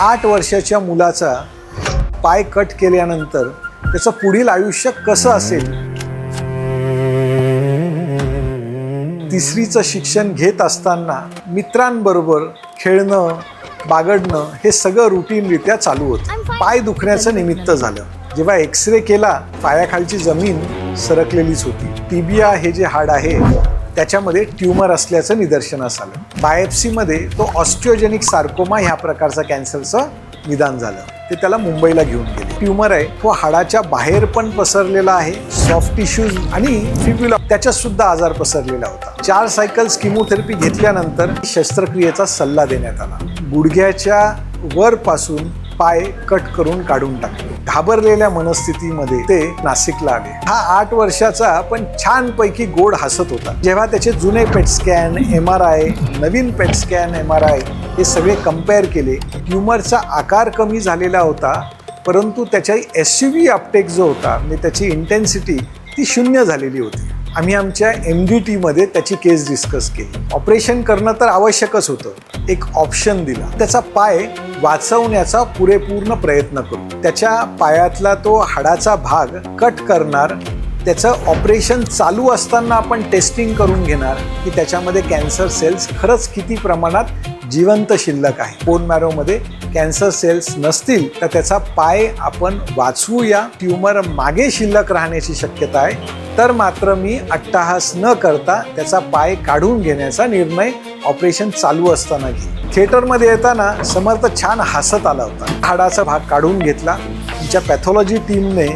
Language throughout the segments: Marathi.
8 वर्षाच्या मुलाचा पाय कट केल्यानंतर त्याचं पुढील आयुष्य कसं असेल, तिसरीचं शिक्षण घेत असताना मित्रांबरोबर खेळणं, बागडणं हे सगळं रुटीनरित्या चालू होतं. पाय दुखण्याचं निमित्त झालं. जेव्हा एक्सरे केला, पायाखालची जमीन सरकलेलीच होती. टिबिया हे जे हाड आहे त्याच्यामध्ये ट्यूमर असल्याचं निदर्शनास आलं. बायोप्सीमध्ये तो ऑस्टिओजेनिक सार्कोमा ह्या प्रकारचा कॅन्सरचं निदान झालं. ते त्याला मुंबईला घेऊन गेले. ट्यूमर आहे तो हाडाच्या बाहेर पण पसरलेला आहे, सॉफ्ट टिश्यूज आणि फिब्युला त्याच्यात सुद्धा आजार पसरलेला होता. 4 सायकल्स किमोथेरपी घेतल्यानंतर शस्त्रक्रियेचा सल्ला देण्यात आला. गुडघ्याच्या वरपासून पाय कट करून काढून टाकले. घाबरलेल्या मनस्थितीमध्ये ते नाशिकला आले. हा 8 वर्षाचा पण छानपैकी गोड हसत होता. जेव्हा त्याचे जुने पेट स्कॅन, MRI, नवीन पेट स्कॅन, MRI हे सगळे कंपेअर केले, ट्यूमरचा आकार कमी झालेला होता, परंतु त्याच्या SUV अपटेक जो होता म्हणजे त्याची इंटेन्सिटी ती 0 झालेली होती. आम्ही आमच्या MDTमध्ये त्याची केस डिस्कस केली. ऑपरेशन करणं तर आवश्यकच होतं. एक ऑप्शन दिला, त्याचा पाय वाचवण्याचा पुरेपूर्ण प्रयत्न करू. त्याच्या पायातला तो हाडाचा भाग कट करणार, त्याचं ऑपरेशन चालू असताना आपण टेस्टिंग करून घेणार की त्याच्यामध्ये कॅन्सर सेल्स खरंच किती प्रमाणात जिवंत शिल्लक आहे. बोन मॅरोमध्ये कॅन्सर सेल्स नसतील तर त्याचा पाय आपण वाचवूया. ट्यूमर मागे शिल्लक राहण्याची शक्यता आहे, तर मात्र मी अट्टहास न करता त्याचा पाय काढून घेण्याचा निर्णय ऑपरेशन चालू असताना घेईन. थिएटरमध्ये येताना समर्थ छान हसत आला होता. हाडाचा भाग काढून घेतला. आमच्या पॅथॉलॉजी टीमने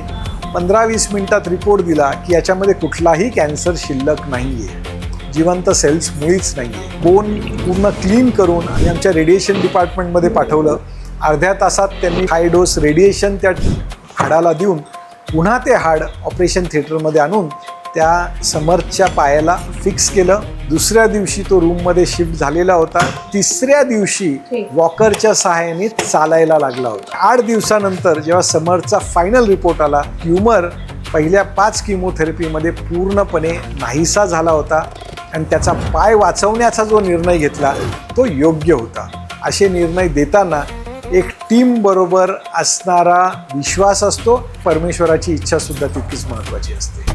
15-20 मिनिटात रिपोर्ट दिला की याच्यामध्ये कुठलाही कॅन्सर शिल्लक नाही आहे, जिवंत सेल्स मुळीच नाही आहे. बोन पूर्ण क्लीन करून आणि आमच्या रेडिएशन डिपार्टमेंटमध्ये पाठवलं. अर्ध्या तासात त्यांनी हाय डोस रेडिएशन त्या हाडाला देऊन पुन्हा ते हाड ऑपरेशन थिएटरमध्ये आणून त्या समर्थच्या पायाला फिक्स केलं. दुसऱ्या दिवशी तो रूममध्ये शिफ्ट झालेला होता. तिसऱ्या दिवशी वॉकरच्या सहाय्याने चालायला लागला होता. 8 दिवसानंतर जेव्हा समर्थचा फायनल रिपोर्ट आला, ट्यूमर पहिल्या 5 किमोथेरपीमध्ये पूर्णपणे नाहीसा झाला होता आणि त्याचा पाय वाचवण्याचा जो निर्णय घेतला तो योग्य होता. असे निर्णय देताना एक टीम बरोबर असणारा विश्वास असतो. परमेश्वराची इच्छा सुद्धा तितकीच महत्त्वाची असते.